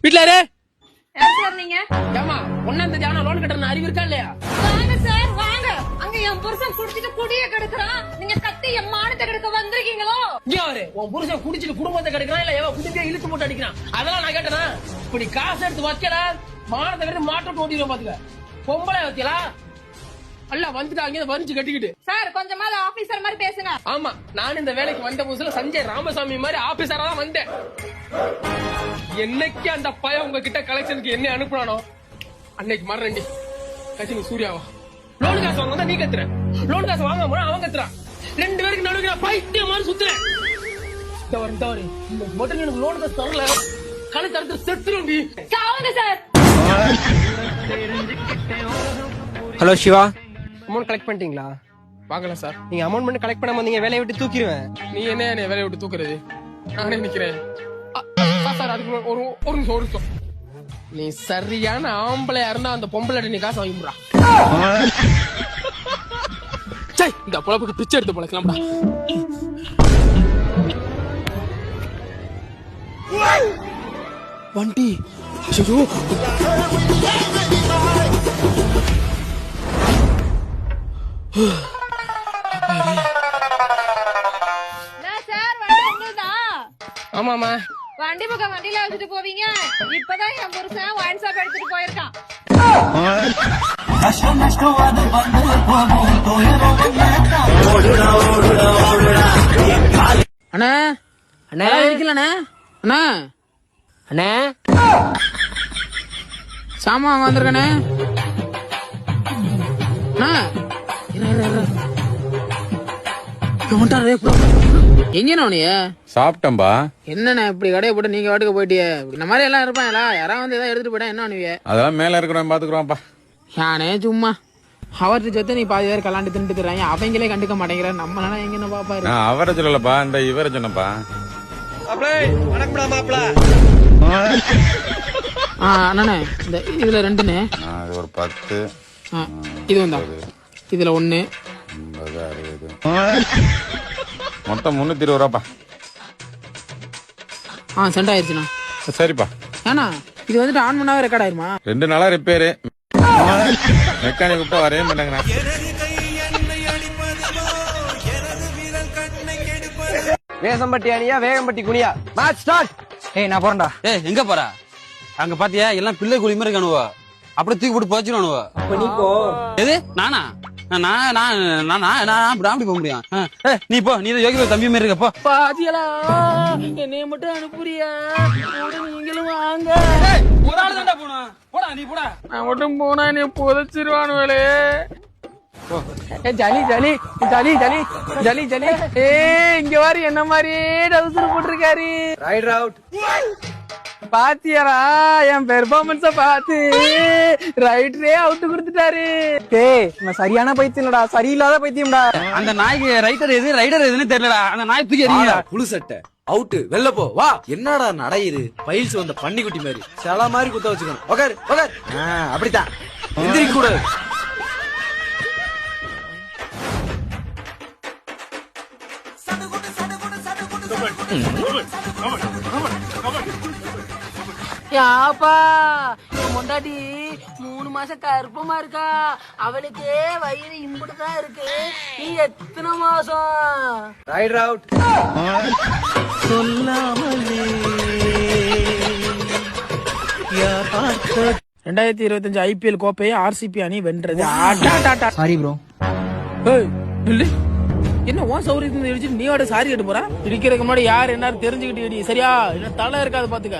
வீட்ல இரு. நீங்க ஏமா ஒன்னாம் தேதி ஆனா லோன் கட்டணும் அறிவு இருக்கா இல்லையா? வாங்க சார் வாங்க. அங்க என் புருஷன் குடிச்சிட்டு குடிய கெடுக்கிறான். நீங்க கத்தி என் மானத்தை கெடுக்க வந்திருக்கீங்களோ? இங்க வரு. உன் புருஷன் குடிச்சிட்டு குடும்பத்தை கெடுக்கிறான் இல்ல எவன் குடிச்சிட்டே இழுத்து போட்டு அடிக்கிறான். அதெல்லாம் நான் கேட்டேனா? இப்படி காசு எடுத்து வைக்கடா மானத்தை கட்டி மாட்டு ஓட்டிடுவோம் பாத்துக்க. பொம்பளை வைக்கலா அல்ல வந்துட்டு அங்கே வரிஞ்சு கட்டிக்கிட்டு. சார் கொஞ்சமாவது ஆபீசர் மாதிரி பேசுங்க. ஆமா நான் இந்த வேலைக்கு வந்த புதுசுல சஞ்சய் ராமசாமி மாதிரி ஆபீசரா தான் வந்தேன். என்னைக்கு அந்த பையன் உங்ககிட்ட கலெக்ஷனுக்கு என்ன அனுப்புறானோ அன்னைக்கு மறண்டி கட்சி சூர்யாவா லோன் காசு வாங்க நீ கத்துற, லோன் காசு வாங்க போனா அவன் கத்துறான். 2 பேருக்கு நடுவுக்கு நான் பைத்தியம் மாதிரி சுத்துறேன். தவறு முதல்ல எனக்கு லோன் காசு தரல கணக்கு தடுத்து செத்துருண்டி. சாவுங்க sir. Hello Siva, amount collect பண்ணிட்டீங்களா? வாங்கலாம் சார். நீங்க அமௌண்ட் மட்டும் கலெக்ட் பண்ணாம நீங்க வேலையை விட்டு தூக்கிடுவேன். நீ என்ன வேலையை விட்டு தூக்குறது? நானே நிக்கிறேன் சார். அதுக்கு ஒரு நிமிஷம். நீ சரியான ஆம்பளையா இருந்தா அந்த பொம்பளை நீ காசு வாங்கிடுறா. இந்த பொழப்புக்கு பிச்சை எடுத்து பொழைக்கலாம்டா. வண்டி ஆமாமா வண்டி பக்கம் வண்டியில வச்சுட்டு போவீங்க. இப்பதான் என் புருஷன் ஒயின் ஷாப் எடுத்துட்டு போயிருக்கான். அண்ணா அண்ணா இருக்கலண்ணா அண்ணா அண்ணே சாமான் வந்திருக்கண்ணே. எங்கண்ணா உனிய சாப்பிட்டம்பா. என்னண்ணா இப்படி கடையை போட்டு நீங்க வாட்டுக்கு போயிட்டிய? இந்த மாதிரி எல்லாம் இருப்பாங்களா? யாராவது வந்து ஏதாவது எடுத்துட்டு போயிட்டா என்ன பண்ணுவீங்க? அதெல்லாம் மேல இருக்கிறோம் பாத்துக்கிறோம்ப்பா. யானே சும்மா அவர்கிட்ட சேர்த்து நீ பாதி பேர் கலாண்டு தின்ட்டு தர்றாங்க. அவங்களே கண்டுக்க மாட்டேங்கிற நம்மளால எங்க பாப்பாரு. நான் அவரை சொல்லலப்பா, இந்த இவரை சொன்னப்பா. அண்ணே இந்த இதுல 2ண்ணே. இது ஒரு 10. இது வந்தா இதுல 1 50 60 மொத்தம் 320 ரூபாப்பா. சென்ட் ஆயிருச்சுண்ணா. சரிப்பா. ஏன்னா இது வந்துட்டு ஆன் பண்ணாவே ரெக்கார்ட் ஆயிருமா? 2 நாளா ரிப்பேரு. மெக்கானிக் கூப்பிட்டா வரவே மாட்டாங்க. வேசம்பட்டி அணியா வேகம்பட்டி குனியா மேட்ச் ஸ்டார்ட். ஏய் நான் போறேன்டா. ஏய் எங்க போற? அங்க பாத்தியா எல்லாம் பிள்ளை குழி மாதிரி இருக்கானுவ. அப்படியே தூக்கி போட்டு போச்சிருவானுவ. நீ போ. எது நானா? அப்படி போக முடியும்? நீ போ, நீ யோகி தம்பி மாதிரி இருக்க போ. பாத்தியலா என்னைய மட்டும் அனுப்புறியா? நீங்களும் வாங்க. ஒரு ஆள் தான்டா போணும். போடா நீ போடா. நான் மட்டும் போனா என்ன புதைச்சிருவானுவலே. ஜலி ஜலி ஜலி ஜலி ஜலி ஜலி. இங்க வாரு என்ன மாதிரியே டவுசர் போட்டிருக்காரு. Right out. பாத்தியாரா என் பெர்ஃபார்மன்ஸ பாத்து ரைட்டரே அவுட் கொடுத்துட்டாரு. டேய் நான் சரியான பைத்தியம்டா, சரியில்லாத பைத்தியம்டா. அந்த நாய்க்கு ரைட்டர் எது ரைடர் எதுன்னு தெரியலடா. அந்த நாய் தூக்கி எறிங்கடா. புழு சட்டை அவுட்டு வெளில போ வா. என்னடா நடையுது பைல்ஸ் வந்த பன்னிக்குட்டி மாதிரி சில மாதிரி குத்த வச்சுக்கணும். உக்காரு உக்காரு. அப்படித்தான் எந்திரிக்க கூடாது. யாப்பா என் முண்டாட்டி 3 மாசம் கருப்பமா இருக்கா. அவளுக்கே வயிறு இம்புட்டுதான் இருக்கு. நீ எத்தனை மாசம்? Right out. சொல்லாமலே 2025 IPL கோப்பையை RCB அணி வென்றது. Sorry bro. என்ன உன் சௌரியத்தை இடிச்சு நீயோட சாரி கேட்டு போறா? இடிக்கிறதுக்கு முன்னாடி யார் என்ன தெரிஞ்சுக்கிட்டு இடி சரியா? என்ன தலை இருக்காது பாத்துக்க.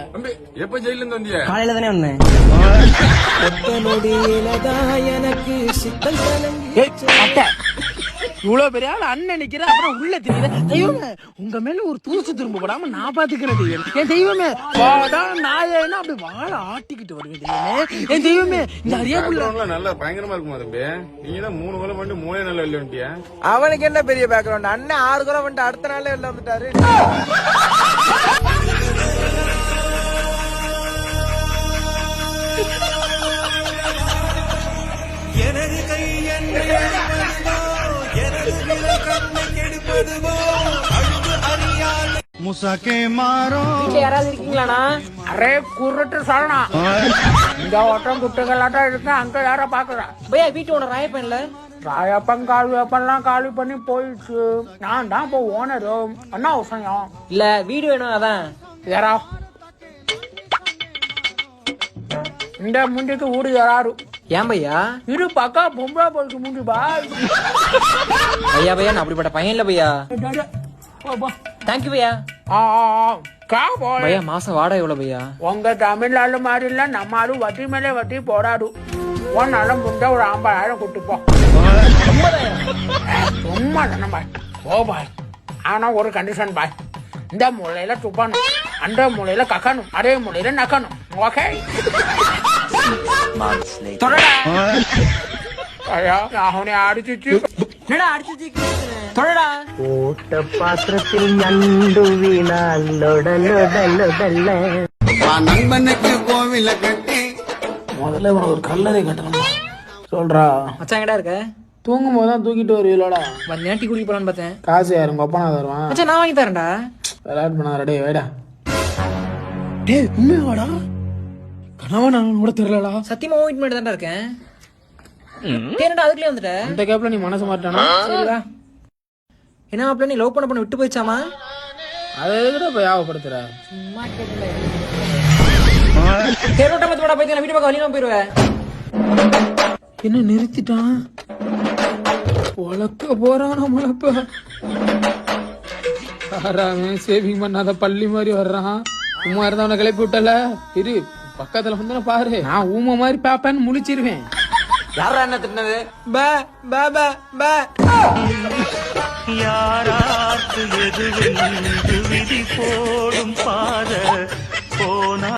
எப்ப ஜெயில இருந்து வந்தீங்க? காலையில தானே வந்தேன். இவ்வளவு பெரிய ஆள் அண்ணன் நிக்கிற அப்புறம் உள்ள தெரியல. தெய்வமே உங்க மேல ஒரு தூசு திரும்ப போடாம நான் பாத்துக்கிறேன் தெய்வம். என் தெய்வமே வாடா நாயனா அப்படி வாழ ஆட்டிக்கிட்டு வருவேன் தெய்வமே. என் தெய்வமே இந்த அரியாக்குள்ள நல்லா பயங்கரமா இருக்குமா தம்பி? நீங்க தான் 3 கோலம் பண்ணி 3 நாள் வெளில வந்துட்டியா? அவனுக்கு என்ன பெரிய பேக்ரவுண்ட்? அண்ணன் 6 கோலம் வந்துட்டு அடுத்த நாளே வெளில வந்துட்டாரு. வீட்டுல யாராவது இருக்கீங்களாண்ணா? அரே குருட்டு சரணா இந்த ஓட்டம் குட்டுகளாட்டம் இருக்கு அங்க யார பாக்குறா பையா வீட்டு ஓனர் ராயப்பன்ல ராயப்பன் காலியப்பன்லாம் காலி பண்ணி போயிடுச்சு நான் தான் இப்போ ஓனரும் என்ன அவசியம் இல்ல வீடு வேணும் அதான் யாரா இந்த முண்டிக்கு ஊடு யாராரு ஏன் பையா இரு பக்கா பொம்பளை போயிட்டு முண்டி பாய் பையா பையா நான் அப்படிப்பட்ட பையன் இல்ல பையா தேங்க்யூ பையா பையா மாசம் வாடகை எவ்வளவு பையா உங்க தமிழ்நாடு மாதிரி இல்ல நம்ம ஆளு வட்டி மேலே வட்டி போடாது ஒன்னால முண்டை ஒரு 50,000 கூட்டு போ சும்மா தானே பாய் ஓ பாய் ஆனா ஒரு கண்டிஷன் பாய் இந்த மூலையில துப்பணும் அந்த மூலையில கக்கணும் அதே மூலையில நக்கணும் ஓகே அவனை அடிச்சு என்னடா அடிச்சு தொடடா ஓட்ட பாத்திரத்தில் நண்டு வீணால் லொடலொடலொடல்ல நண்பனுக்கு கோவில கட்டி முதல்ல இவனை ஒரு கல்லறை கட்டணும் சொல்றா மச்சான் எங்கடா இருக்க தூங்கும் போது தான் தூக்கிட்டு வருவீங்களோட நேட்டி குடி போலான்னு பார்த்தேன் காசு யாருங்க ஒப்பனா தருவான் மச்சான் நான் வாங்கி தரேன்டா விளையாட்டு பண்ணாத டே வேடா டேய் உண்மையாடா கனவா நான் கூட தெரியலடா சத்தியமா வெயிட் பண்ணிட்டு தான்டா இருக்கேன் என்னடா அதுக்குள்ளே வந்துட்ட இந்த கேப்ல நீ மனசு மாட்டானா சரிடா என்ன மாப்பிள்ள நீ லவ் பண்ண விட்டு போயிச்சாமா அதை எதுக்கிட்ட போய் யாவப்படுத்துற தேரோட்டமத்தோட போய் நான் வீட்டு பக்கம் வழியில போயிருவேன் என்ன நிறுத்திட்டான் உழக்க போறான் முழப்ப சேவிங் பண்ணாத பள்ளி மாதிரி வர்றான் உமா இருந்தவனை கிளப்பி விட்டல இரு பக்கத்துல வந்து பாரு நான் ஊமை மாதிரி பாப்பேன்னு முழிச்சிருவேன் யாரா என்ன திட்டினது பே பே பே பே யாராக்கு எது விதி போடும் பாத போனா